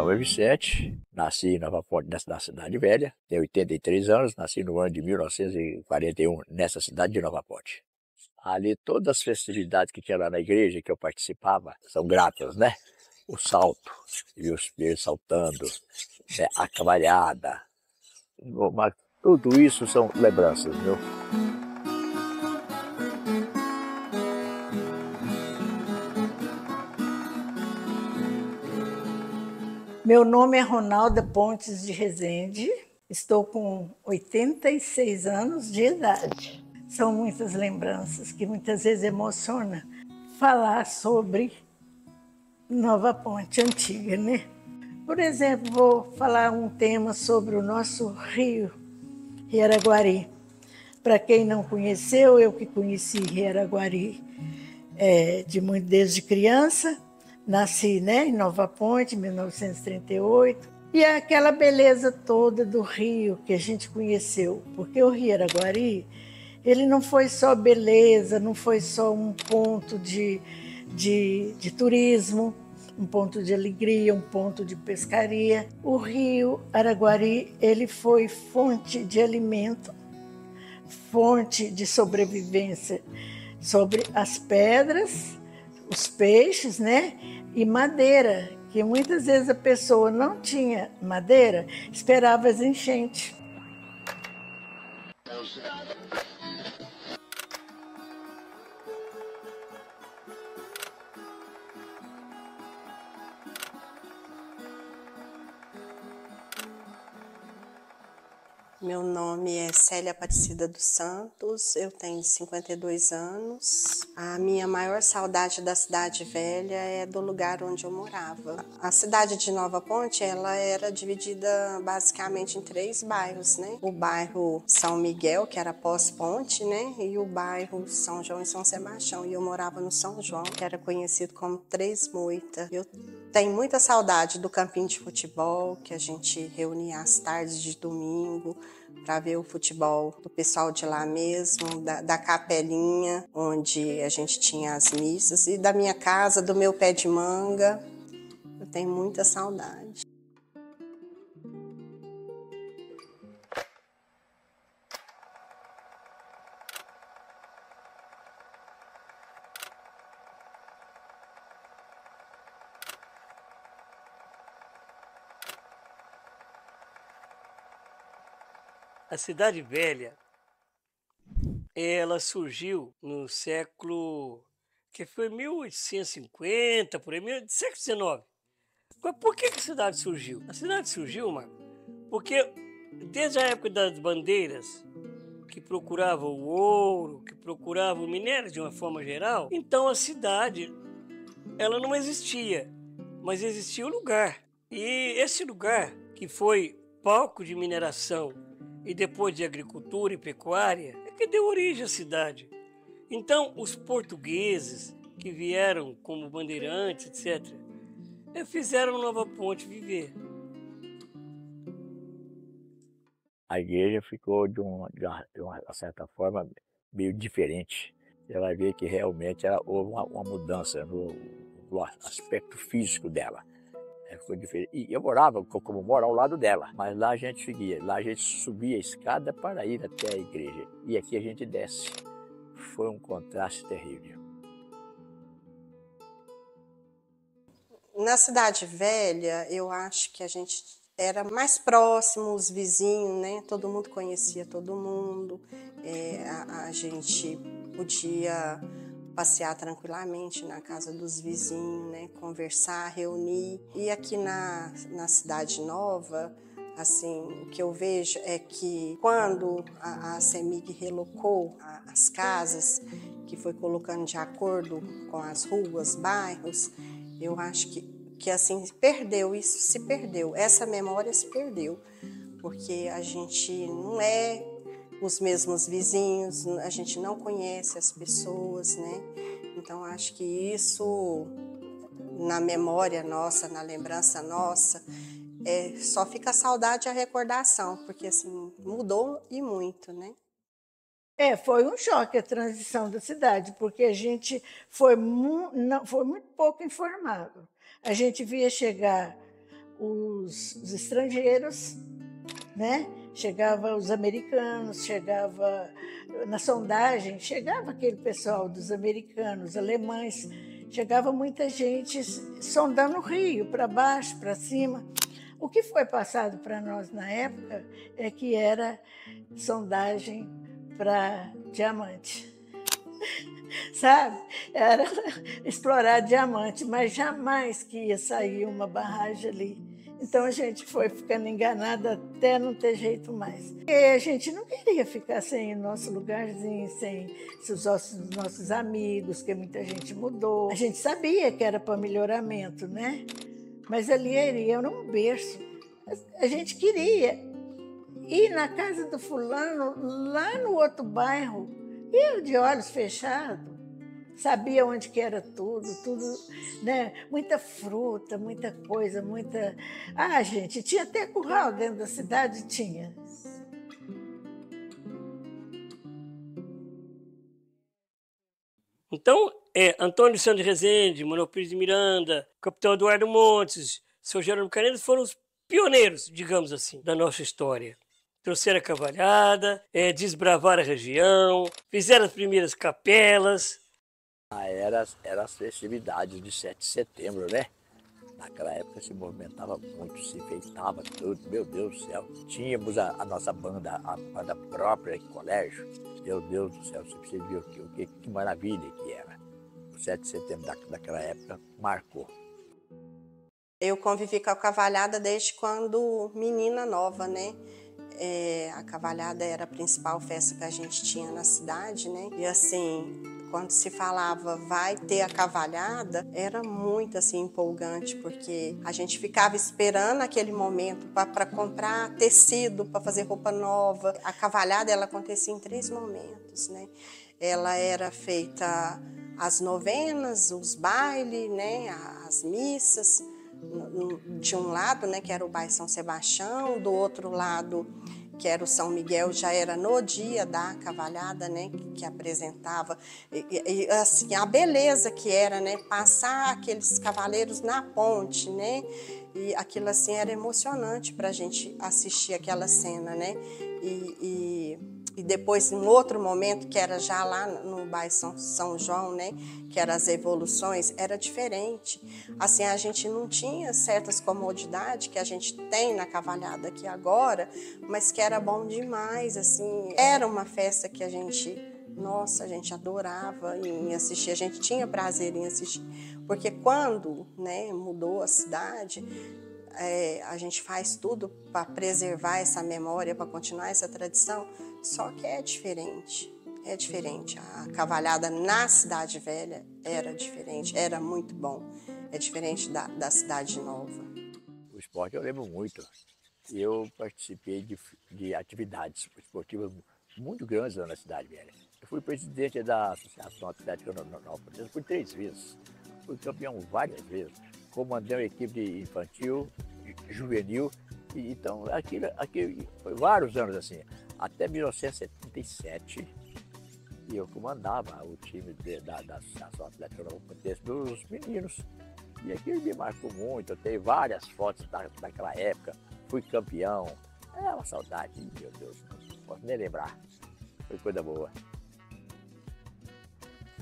nome é Vicente, nasci em Nova Ponte, na Cidade Velha, tenho 83 anos, nasci no ano de 1941, nessa cidade de Nova Ponte. Ali todas as festividades que tinha lá na igreja que eu participava são gratas, né? O salto, e os filhos saltando, né? A cavalhada, mas tudo isso são lembranças, viu? Meu nome é Ronalda Pontes de Rezende, estou com 86 anos de idade. São muitas lembranças que muitas vezes emociona falar sobre Nova Ponte antiga, né? Por exemplo, vou falar um tema sobre o nosso rio, Rio Araguari. Para quem não conheceu, eu que conheci Rio Araguari desde criança, nasci, né, em Nova Ponte, em 1938, e é aquela beleza toda do rio que a gente conheceu, porque o Rio Araguari, ele não foi só beleza, não foi só um ponto de turismo, um ponto de alegria, um ponto de pescaria. O Rio Araguari, ele foi fonte de alimento, fonte de sobrevivência sobre as pedras, os peixes, né? E madeira, que muitas vezes a pessoa não tinha madeira, esperava as enchentes. Meu nome é Célia Aparecida dos Santos, eu tenho 52 anos. A minha maior saudade da Cidade Velha é do lugar onde eu morava. A cidade de Nova Ponte, ela era dividida basicamente em 3 bairros, né? O bairro São Miguel, que era pós-ponte, né? E o bairro São João e São Sebastião. E eu morava no São João, que era conhecido como Três Moitas. Eu tenho muita saudade do campinho de futebol, que a gente reunia às tardes de domingo para ver o futebol do pessoal de lá mesmo, da capelinha, onde a gente tinha as missas, e da minha casa, do meu pé de manga. Eu tenho muita saudade. A Cidade Velha, ela surgiu no século, que foi 1850, por aí, século XIX. Por que a cidade surgiu? A cidade surgiu, Marco, porque desde a época das bandeiras, que procuravam o ouro, que procuravam o minério de uma forma geral, então a cidade, ela não existia, mas existia o lugar. E esse lugar, que foi palco de mineração e depois de agricultura e pecuária, é que deu origem à cidade. Então, os portugueses que vieram como bandeirantes, etc., fizeram Nova Ponte viver. A igreja ficou de uma certa forma meio diferente. Você vai ver que realmente houve uma mudança no aspecto físico dela. Ficou diferente. E eu morava, como moro, ao lado dela, mas lá a gente seguia, lá a gente subia a escada para ir até a igreja. E aqui a gente desce. Foi um contraste terrível. Na Cidade Velha, eu acho que a gente era mais próximo, os vizinhos, né? Todo mundo conhecia todo mundo. A gente podia passear tranquilamente na casa dos vizinhos, né? Conversar, reunir. E aqui na Cidade Nova, assim, o que eu vejo é que quando a CEMIG relocou as casas, que foi colocando de acordo com as ruas, bairros, eu acho que assim, isso se perdeu, essa memória se perdeu, porque a gente não é os mesmos vizinhos, a gente não conhece as pessoas, né? Então, acho que isso, na memória nossa, na lembrança nossa, só fica a saudade e a recordação, porque assim, mudou e muito, né? Foi um choque a transição da cidade, porque a gente foi muito pouco informado. A gente via chegar os estrangeiros, né? Chegava os americanos, chegava na sondagem, chegava aquele pessoal dos americanos, alemães, chegava muita gente sondando o rio, para baixo, para cima. O que foi passado para nós na época é que era sondagem para diamante. Sabe? Era explorar diamante, mas jamais que ia sair uma barragem ali. Então a gente foi ficando enganada até não ter jeito mais. E a gente não queria ficar sem o nosso lugarzinho, sem os nossos amigos, que muita gente mudou. A gente sabia que era para melhoramento, né? Mas ali era um berço. A gente queria ir na casa do fulano, lá no outro bairro, e eu de olhos fechados. Sabia onde que era tudo, né? Muita fruta, muita coisa, muita... Ah, gente, tinha até curral dentro da cidade, tinha. Então, Antônio Santos Rezende, Manuel Pires de Miranda, Capitão Eduardo Montes, Sr. Jerônimo Canedo foram os pioneiros, digamos assim, da nossa história. Trouxeram a cavalhada, desbravaram a região, fizeram as primeiras capelas. Era as festividades de 7 de setembro, né? Naquela época se movimentava muito, se enfeitava tudo, meu Deus do céu. Tínhamos a nossa banda, a banda própria em colégio. Meu Deus do céu, você precisa ver que maravilha que era. O 7 de setembro daquela época marcou. Eu convivi com a cavalhada desde quando menina nova, né? A cavalhada era a principal festa que a gente tinha na cidade, né? E assim, quando se falava vai ter a cavalhada, era muito assim empolgante, porque a gente ficava esperando aquele momento para comprar tecido, para fazer roupa nova. A cavalhada ela acontecia em 3 momentos, né? Ela era feita as novenas, os bailes, né? As missas. De um lado, né, que era o bairro São Sebastião, do outro lado, que era o São Miguel, já era no dia da cavalhada, né, que apresentava, e assim, a beleza que era, né, passar aqueles cavaleiros na ponte, né, e aquilo assim era emocionante para a gente assistir aquela cena, né, e depois, em outro momento, que era já lá no bairro São João, né, que eram as evoluções, era diferente. Assim, a gente não tinha certas comodidades que a gente tem na cavalhada aqui agora, mas que era bom demais, assim. Era uma festa que a gente adorava em assistir, a gente tinha prazer em assistir. Porque quando, né, mudou a cidade, a gente faz tudo para preservar essa memória, para continuar essa tradição, só que é diferente. É diferente. A cavalhada na Cidade Velha era diferente, era muito bom. É diferente da Cidade Nova. O esporte eu lembro muito. Eu participei de atividades esportivas muito grandes lá na Cidade Velha. Eu fui presidente da Associação Atlética Nordestina por 3 vezes. Fui campeão várias vezes. Comandei uma equipe de infantil, juvenil. Então, aqui foi vários anos assim. Até 1977, e eu comandava o time da Associação Atlética Nordestina dos meninos. E aquilo me marcou muito. Eu tenho várias fotos daquela época. Fui campeão. É uma saudade, meu Deus, não posso nem lembrar. Foi coisa boa.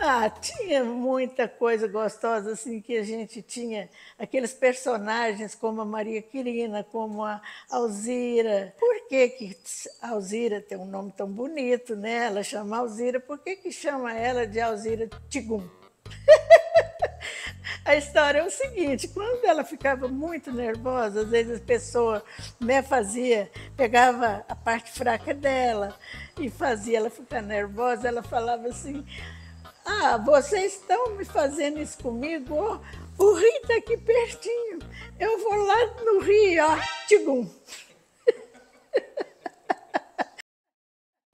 Ah, tinha muita coisa gostosa, assim, que a gente tinha aqueles personagens como a Maria Quirina, como a Alzira. Por que a Alzira tem um nome tão bonito, né? Ela chama Alzira, por que chama ela de Alzira Tigum? A história é o seguinte, quando ela ficava muito nervosa, às vezes a pessoa, né, pegava a parte fraca dela e fazia ela ficar nervosa, ela falava assim: ah, vocês estão me fazendo isso comigo? Oh, o rio está aqui pertinho. Eu vou lá no rio, ó, tigum.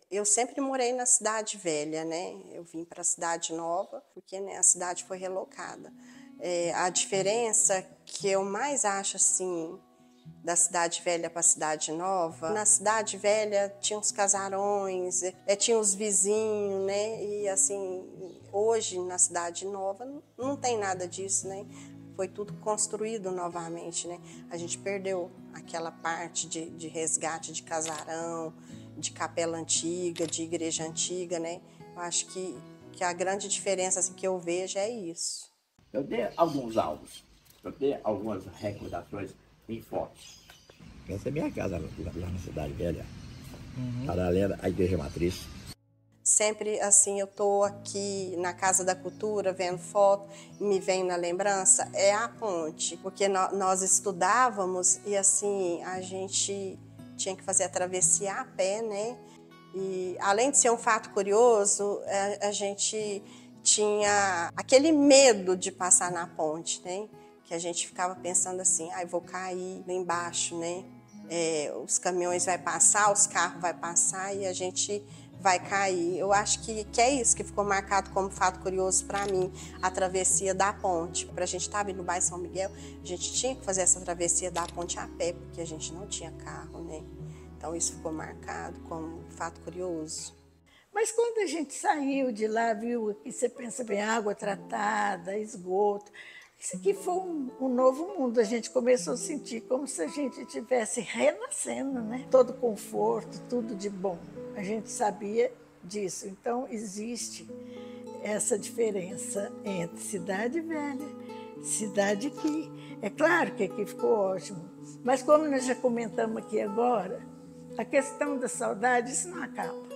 Eu sempre morei na Cidade Velha, né? Eu vim para a Cidade Nova, porque, né, a cidade foi relocada. A diferença que eu mais acho, assim, da Cidade Velha para a Cidade Nova, na Cidade Velha tinha os casarões, tinha os vizinhos, né? E assim, hoje na Cidade Nova não tem nada disso, né? foi tudo construído novamente, né? A gente perdeu aquela parte de resgate de casarão, de capela antiga, de igreja antiga, né? Eu acho que a grande diferença assim, que eu vejo é isso. Eu dei alguns álbuns, eu dei algumas recordações em fotos. Essa é minha casa lá na Cidade Velha, paralela à Igreja Matriz. Sempre assim, eu tô aqui na Casa da Cultura vendo foto, me vem na lembrança, é a ponte, porque nós estudávamos e assim, a gente tinha que fazer a travessia a pé, né? E além de ser um fato curioso, a gente tinha aquele medo de passar na ponte, né? Que a gente ficava pensando assim, vou cair lá embaixo, né? Os caminhões vão passar, os carros vão passar e a gente vai cair. Eu acho que é isso que ficou marcado como fato curioso para mim, a travessia da ponte. Para a gente estar vindo no bairro São Miguel, a gente tinha que fazer essa travessia da ponte a pé, porque a gente não tinha carro, né? Então isso ficou marcado como fato curioso. Mas quando a gente saiu de lá, viu, que você pensa bem, água tratada, esgoto, isso aqui foi um novo mundo. A gente começou a sentir como se a gente estivesse renascendo, né? Todo conforto, tudo de bom. A gente sabia disso. Então, existe essa diferença entre cidade velha, cidade aqui. É claro que aqui ficou ótimo, mas como nós já comentamos aqui agora, a questão da saudade, isso não acaba.